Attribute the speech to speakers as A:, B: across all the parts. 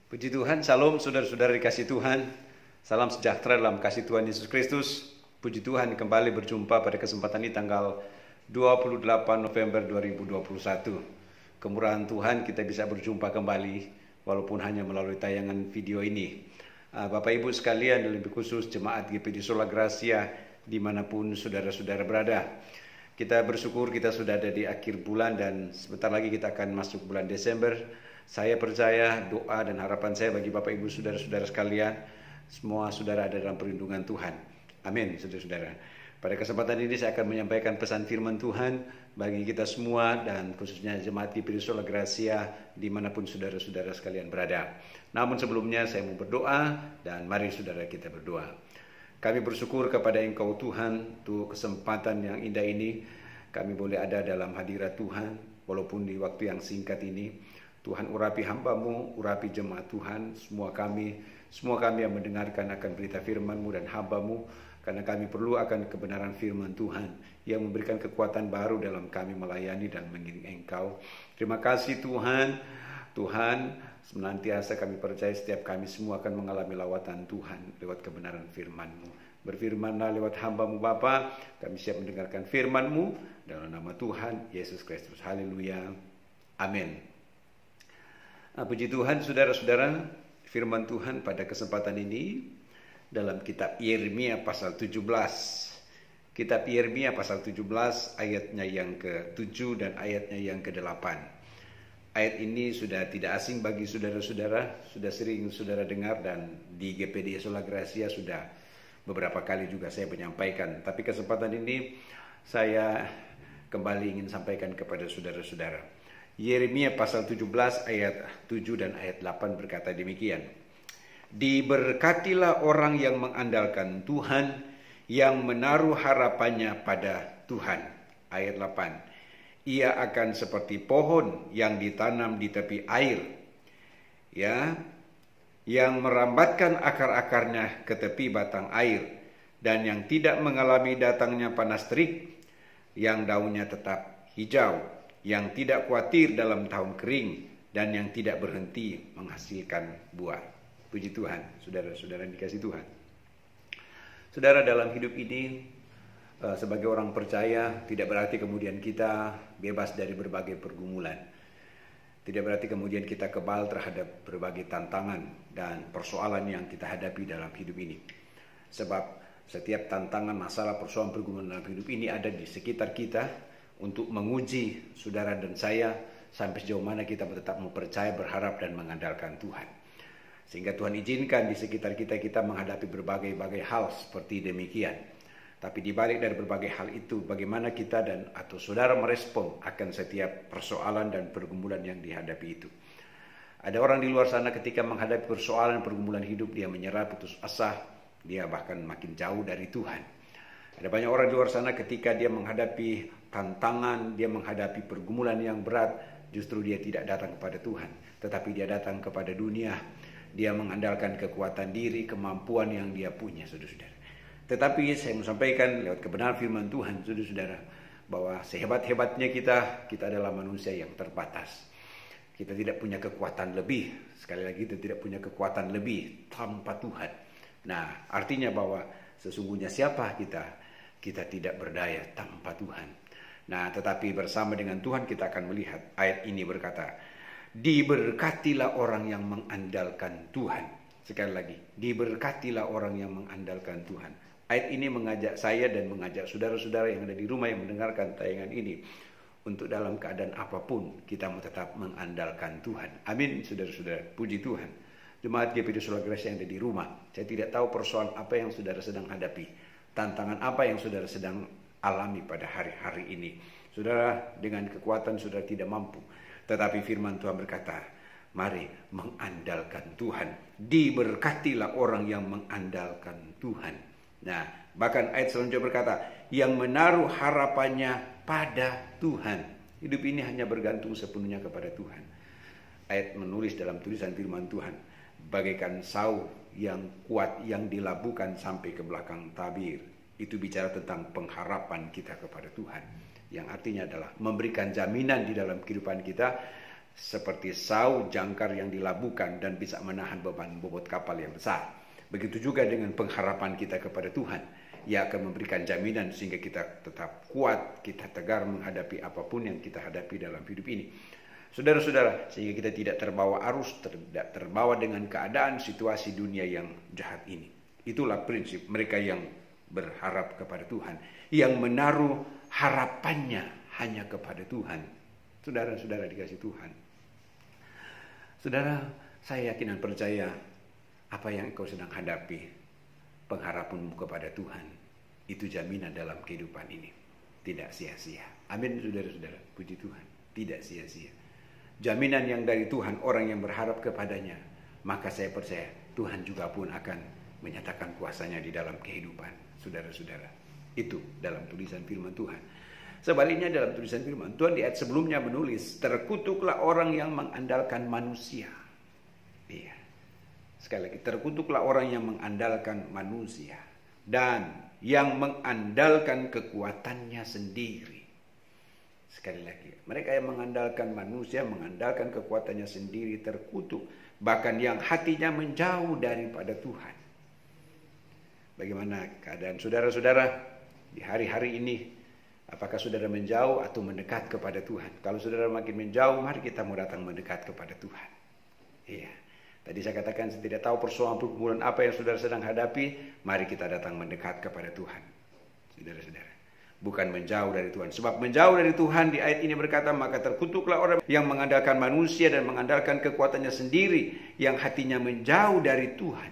A: Puji Tuhan, salam saudara-saudara dikasih Tuhan. Salam sejahtera dalam kasih Tuhan Yesus Kristus. Puji Tuhan kembali berjumpa pada kesempatan ini tanggal 28 November 2021. Kemurahan Tuhan kita bisa berjumpa kembali walaupun hanya melalui tayangan video ini. Bapak Ibu sekalian, lebih khusus Jemaat GPD Sola Gracia dimanapun saudara-saudara berada. Kita bersyukur kita sudah ada di akhir bulan dan sebentar lagi kita akan masuk bulan Desember. Saya percaya doa dan harapan saya bagi Bapak Ibu saudara-saudara sekalian, semua saudara ada dalam perlindungan Tuhan. Amin, saudara-saudara. Pada kesempatan ini saya akan menyampaikan pesan firman Tuhan bagi kita semua dan khususnya Jemaat GPD Sola Gracia dimanapun saudara-saudara sekalian berada. Namun sebelumnya saya mau berdoa dan mari saudara kita berdoa. Kami bersyukur kepada Engkau Tuhan untuk kesempatan yang indah ini. Kami boleh ada dalam hadirat Tuhan walaupun di waktu yang singkat ini. Tuhan urapi hamba-Mu, urapi jemaat Tuhan, semua kami yang mendengarkan akan berita firman-Mu dan hamba-Mu, karena kami perlu akan kebenaran firman Tuhan yang memberikan kekuatan baru dalam kami melayani dan mengiring Engkau. Terima kasih Tuhan. Tuhan, senantiasa kami percaya setiap kami semua akan mengalami lawatan Tuhan lewat kebenaran firman-Mu. Berfirmanlah lewat hamba-Mu Bapa, kami siap mendengarkan firman-Mu dalam nama Tuhan Yesus Kristus. Haleluya. Amin. Puji Tuhan, saudara-saudara, firman Tuhan pada kesempatan ini dalam kitab Yeremia pasal 17. Kitab Yeremia pasal 17 ayatnya yang ke-7 dan ayatnya yang ke-8. Ayat ini sudah tidak asing bagi saudara-saudara, sudah sering saudara dengar dan di GPD Sola Gracia sudah beberapa kali juga saya menyampaikan. Tapi kesempatan ini saya kembali ingin sampaikan kepada saudara-saudara. Yeremia pasal 17 ayat 7 dan ayat 8 berkata demikian. Diberkatilah orang yang mengandalkan Tuhan, yang menaruh harapannya pada Tuhan. Ayat 8. Ia akan seperti pohon yang ditanam di tepi air, ya, yang merambatkan akar-akarnya ke tepi batang air, dan yang tidak mengalami datangnya panas terik, yang daunnya tetap hijau, yang tidak khawatir dalam tahun kering, dan yang tidak berhenti menghasilkan buah. Puji Tuhan, saudara-saudara dikasih Tuhan. Saudara, dalam hidup ini sebagai orang percaya tidak berarti kemudian kita bebas dari berbagai pergumulan. Tidak berarti kemudian kita kebal terhadap berbagai tantangan dan persoalan yang kita hadapi dalam hidup ini. Sebab setiap tantangan, masalah, persoalan, pergumulan dalam hidup ini ada di sekitar kita untuk menguji saudara dan saya sampai sejauh mana kita tetap mau percaya, berharap dan mengandalkan Tuhan. Sehingga Tuhan izinkan di sekitar kita menghadapi berbagai hal seperti demikian. Tapi di balik dari berbagai hal itu, bagaimana kita dan atau saudara merespon akan setiap persoalan dan pergumulan yang dihadapi itu. Ada orang di luar sana ketika menghadapi persoalan pergumulan hidup, dia menyerah, putus asa, dia bahkan makin jauh dari Tuhan. Ada banyak orang di luar sana ketika dia menghadapi tantangan, dia menghadapi pergumulan yang berat, justru dia tidak datang kepada Tuhan, tetapi dia datang kepada dunia. Dia mengandalkan kekuatan diri, kemampuan yang dia punya, saudara-saudara. Tetapi saya mau sampaikan lewat kebenaran firman Tuhan, saudara-saudara, bahwa sehebat-hebatnya kita adalah manusia yang terbatas. Kita tidak punya kekuatan lebih. Sekali lagi, kita tidak punya kekuatan lebih tanpa Tuhan. Nah, artinya bahwa sesungguhnya siapa kita? Kita tidak berdaya tanpa Tuhan. Nah, tetapi bersama dengan Tuhan kita akan melihat ayat ini berkata, diberkatilah orang yang mengandalkan Tuhan. Sekali lagi, diberkatilah orang yang mengandalkan Tuhan. Ayat ini mengajak saya dan mengajak saudara-saudara yang ada di rumah yang mendengarkan tayangan ini untuk dalam keadaan apapun kita mau tetap mengandalkan Tuhan. Amin, saudara-saudara. Puji Tuhan. Jemaat GPD Sola Gracia yang ada di rumah, saya tidak tahu persoalan apa yang saudara sedang hadapi. Tantangan apa yang saudara sedang alami pada hari-hari ini. Saudara dengan kekuatan saudara tidak mampu. Tetapi firman Tuhan berkata, mari mengandalkan Tuhan. Diberkatilah orang yang mengandalkan Tuhan. Nah, bahkan ayat selanjutnya berkata, yang menaruh harapannya pada Tuhan. Hidup ini hanya bergantung sepenuhnya kepada Tuhan. Ayat menulis dalam tulisan firman Tuhan, bagaikan sau yang kuat yang dilabuhkan sampai ke belakang tabir. Itu bicara tentang pengharapan kita kepada Tuhan, yang artinya adalah memberikan jaminan di dalam kehidupan kita seperti sau jangkar yang dilabuhkan dan bisa menahan beban bobot kapal yang besar. Begitu juga dengan pengharapan kita kepada Tuhan. Ia akan memberikan jaminan sehingga kita tetap kuat, kita tegar menghadapi apapun yang kita hadapi dalam hidup ini. Saudara-saudara, sehingga kita tidak terbawa arus, tidak terbawa dengan keadaan situasi dunia yang jahat ini. Itulah prinsip mereka yang berharap kepada Tuhan, yang menaruh harapannya hanya kepada Tuhan. Saudara-saudara dikasih Tuhan. Saudara, saya yakin dan percaya apa yang engkau sedang hadapi, pengharapanmu kepada Tuhan, itu jaminan dalam kehidupan ini. Tidak sia-sia. Amin, saudara-saudara. Puji Tuhan. Tidak sia-sia. Jaminan yang dari Tuhan, orang yang berharap kepadanya, maka saya percaya Tuhan juga pun akan menyatakan kuasanya di dalam kehidupan saudara-saudara. Itu dalam tulisan firman Tuhan. Sebaliknya dalam tulisan firman Tuhan di ayat sebelumnya menulis, terkutuklah orang yang mengandalkan manusia. Iya. Sekali lagi, terkutuklah orang yang mengandalkan manusia dan yang mengandalkan kekuatannya sendiri. Sekali lagi, mereka yang mengandalkan manusia, mengandalkan kekuatannya sendiri terkutuk, bahkan yang hatinya menjauh daripada Tuhan. Bagaimana keadaan saudara-saudara di hari-hari ini? Apakah saudara menjauh atau mendekat kepada Tuhan? Kalau saudara makin menjauh, mari kita mau datang mendekat kepada Tuhan. Iya. Tadi saya katakan saya tidak tahu persoalan pergumulan apa yang saudara sedang hadapi. Mari kita datang mendekat kepada Tuhan. Saudara-saudara. Bukan menjauh dari Tuhan. Sebab menjauh dari Tuhan di ayat ini berkata, maka terkutuklah orang yang mengandalkan manusia dan mengandalkan kekuatannya sendiri, yang hatinya menjauh dari Tuhan.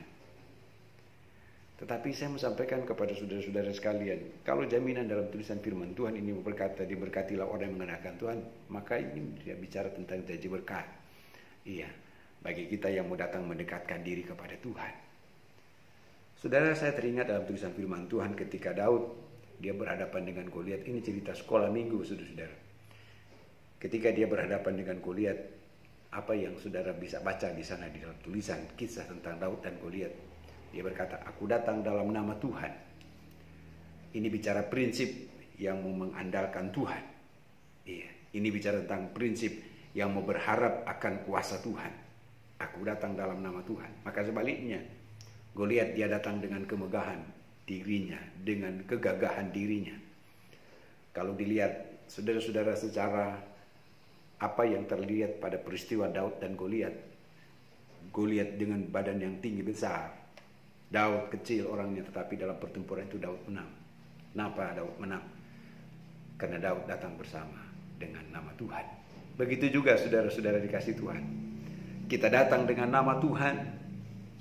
A: Tetapi saya mau sampaikan kepada saudara-saudara sekalian, kalau jaminan dalam tulisan firman Tuhan ini berkata, diberkatilah orang yang mengandalkan Tuhan, maka ini dia bicara tentang janji berkat. Iya, bagi kita yang mau datang mendekatkan diri kepada Tuhan. Saudara, saya teringat dalam tulisan firman Tuhan ketika Daud dia berhadapan dengan Goliat. Ini cerita sekolah minggu, saudara-saudara. Ketika dia berhadapan dengan Goliat, apa yang saudara bisa baca di sana di dalam tulisan kisah tentang Daud dan Goliat? Dia berkata, aku datang dalam nama Tuhan. Ini bicara prinsip yang mau mengandalkan Tuhan. Iya, ini bicara tentang prinsip yang mau berharap akan kuasa Tuhan. Aku datang dalam nama Tuhan. Maka sebaliknya, Goliat dia datang dengan kemegahan dirinya, dengan kegagahan dirinya. Kalau dilihat saudara-saudara secara apa yang terlihat pada peristiwa Daud dan Goliat. Goliat dengan badan yang tinggi besar, Daud kecil orangnya, tetapi dalam pertempuran itu Daud menang. Kenapa Daud menang? Karena Daud datang bersama dengan nama Tuhan. Begitu juga saudara-saudara dikasih Tuhan. Kita datang dengan nama Tuhan,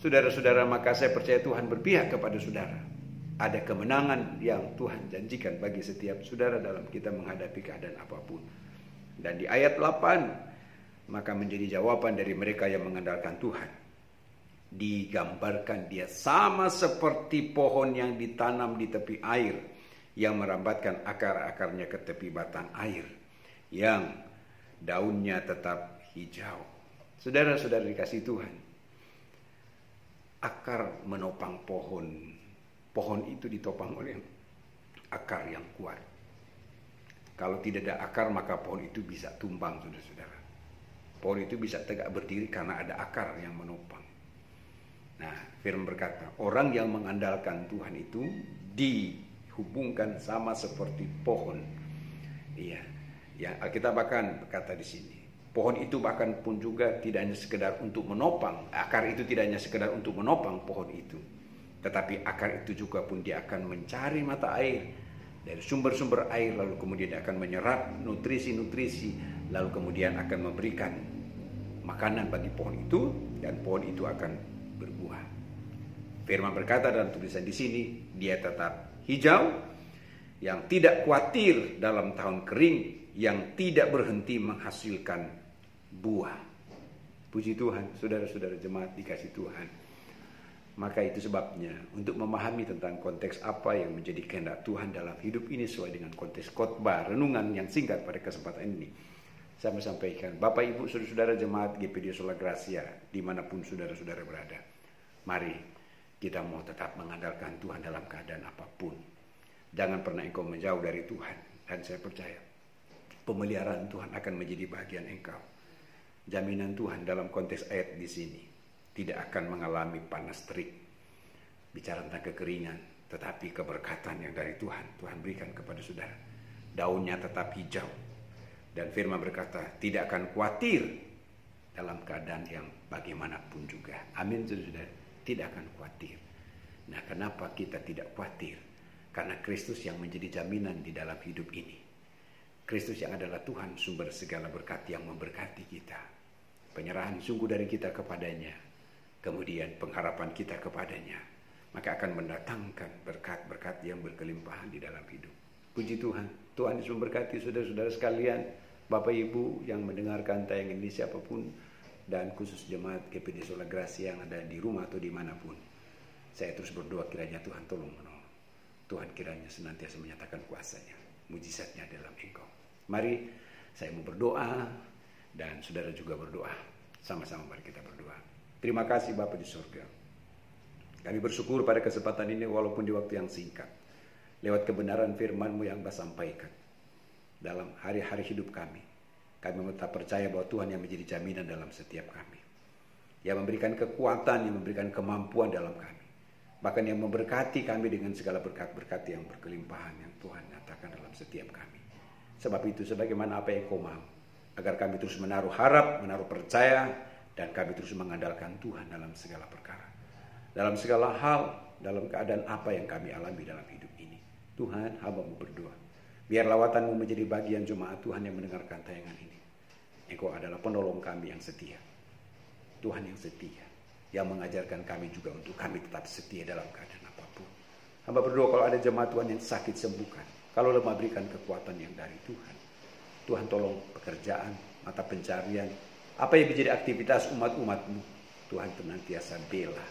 A: saudara-saudara, maka saya percaya Tuhan berpihak kepada saudara. Ada kemenangan yang Tuhan janjikan bagi setiap saudara dalam kita menghadapi keadaan apapun. Dan di ayat 8, maka menjadi jawaban dari mereka yang mengandalkan Tuhan. Digambarkan dia sama seperti pohon yang ditanam di tepi air, yang merambatkan akar-akarnya ke tepi batang air, yang daunnya tetap hijau. Saudara-saudara dikasih Tuhan, akar menopang pohon. Pohon itu ditopang oleh akar yang kuat. Kalau tidak ada akar, maka pohon itu bisa tumbang, saudara-saudara. Pohon itu bisa tegak berdiri karena ada akar yang menopang. Nah, firman berkata, orang yang mengandalkan Tuhan itu dihubungkan sama seperti pohon. Iya, yang Alkitab bahkan berkata di sini, pohon itu bahkan pun juga tidak hanya sekedar untuk menopang, akar itu tidak hanya sekedar untuk menopang pohon itu, tetapi akar itu juga pun dia akan mencari mata air dari sumber-sumber air, lalu kemudian dia akan menyerap nutrisi-nutrisi, lalu kemudian akan memberikan makanan bagi pohon itu, dan pohon itu akan berbuah. Firman berkata dalam tulisan di sini, dia tetap hijau, yang tidak khawatir dalam tahun kering, yang tidak berhenti menghasilkan buah. Puji Tuhan, saudara-saudara jemaat dikasih Tuhan. Maka itu sebabnya untuk memahami tentang konteks apa yang menjadi kehendak Tuhan dalam hidup ini sesuai dengan konteks khotbah renungan yang singkat pada kesempatan ini, saya mau sampaikan, Bapak Ibu saudara-saudara jemaat GPD Sola Gracia dimanapun saudara-saudara berada, mari kita mau tetap mengandalkan Tuhan dalam keadaan apapun. Jangan pernah engkau menjauh dari Tuhan, dan saya percaya pemeliharaan Tuhan akan menjadi bagian engkau. Jaminan Tuhan dalam konteks ayat di sini tidak akan mengalami panas terik, bicara tentang kekeringan, tetapi keberkatan yang dari Tuhan berikan kepada saudara. Daunnya tetap hijau, dan firman berkata tidak akan khawatir dalam keadaan yang bagaimanapun juga. Amin, saudara. Tidak akan khawatir. Nah, kenapa kita tidak khawatir? Karena Kristus yang menjadi jaminan di dalam hidup ini. Kristus yang adalah Tuhan sumber segala berkat yang memberkati kita. Penyerahan sungguh dari kita kepadanya, kemudian pengharapan kita kepadanya, maka akan mendatangkan berkat-berkat yang berkelimpahan di dalam hidup. Puji Tuhan. Tuhan Yesus memberkati saudara-saudara sekalian, Bapak Ibu yang mendengarkan tayangan ini, siapapun, dan khusus jemaat GPD Sola Gracia yang ada di rumah atau dimanapun. Saya terus berdoa kiranya Tuhan tolong menolong. Tuhan kiranya senantiasa menyatakan kuasa-Nya, mujizat-Nya dalam engkau. Mari saya mau berdoa dan saudara juga berdoa. Sama-sama mari kita berdoa. Terima kasih Bapa di surga. Kami bersyukur pada kesempatan ini walaupun di waktu yang singkat. Lewat kebenaran firman-Mu yang Bapa sampaikan. Dalam hari-hari hidup kami tetap percaya bahwa Tuhan yang menjadi jaminan dalam setiap kami. Yang memberikan kekuatan, yang memberikan kemampuan dalam kami. Bahkan yang memberkati kami dengan segala berkat-berkat yang berkelimpahan yang Tuhan nyatakan dalam setiap kami. Sebab itu sebagaimana apa yang Kau mau, agar kami terus menaruh harap, menaruh percaya, dan kami terus mengandalkan Tuhan dalam segala perkara. Dalam segala hal, dalam keadaan apa yang kami alami dalam hidup ini. Tuhan, hamba-Mu berdoa. Biar lawatan-Mu menjadi bagian jemaat Tuhan yang mendengarkan tayangan ini. Engkau adalah penolong kami yang setia. Tuhan yang setia. Yang mengajarkan kami juga untuk kami tetap setia dalam keadaan apapun. Hamba berdoa kalau ada jemaat Tuhan yang sakit, sembuhkan. Kalau lemah, berikan kekuatan yang dari Tuhan. Tuhan tolong pekerjaan, mata pencarian. Apa yang menjadi aktivitas umat-umat-Mu. Tuhan senantiasa bela.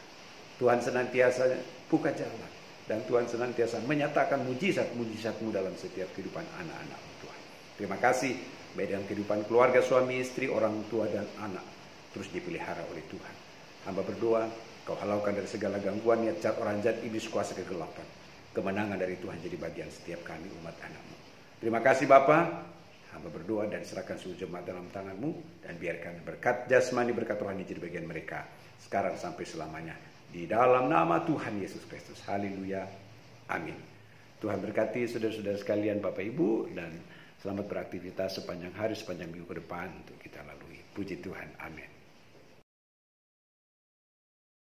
A: Tuhan senantiasa buka jalan. Dan Tuhan senantiasa menyatakan mujizat-mujizat-Mu dalam setiap kehidupan anak-anak-Mu Tuhan. Terima kasih. Baik dalam kehidupan keluarga, suami, istri, orang tua, dan anak. Terus dipelihara oleh Tuhan. Hamba berdoa, Kau halaukan dari segala gangguan, niat jahat orang jahat, iblis kuasa kegelapan. Kemenangan dari Tuhan jadi bagian setiap kami umat anak-Mu. Terima kasih Bapa. Hamba berdoa dan serahkan seluruh jemaat dalam tangan-Mu. Dan biarkan berkat jasmani, berkat rohani jadi bagian mereka. Sekarang sampai selamanya. Di dalam nama Tuhan Yesus Kristus. Haleluya. Amin. Tuhan berkati saudara-saudara sekalian, Bapak Ibu. Dan selamat beraktivitas sepanjang hari, sepanjang minggu ke depan untuk kita lalui. Puji Tuhan. Amin.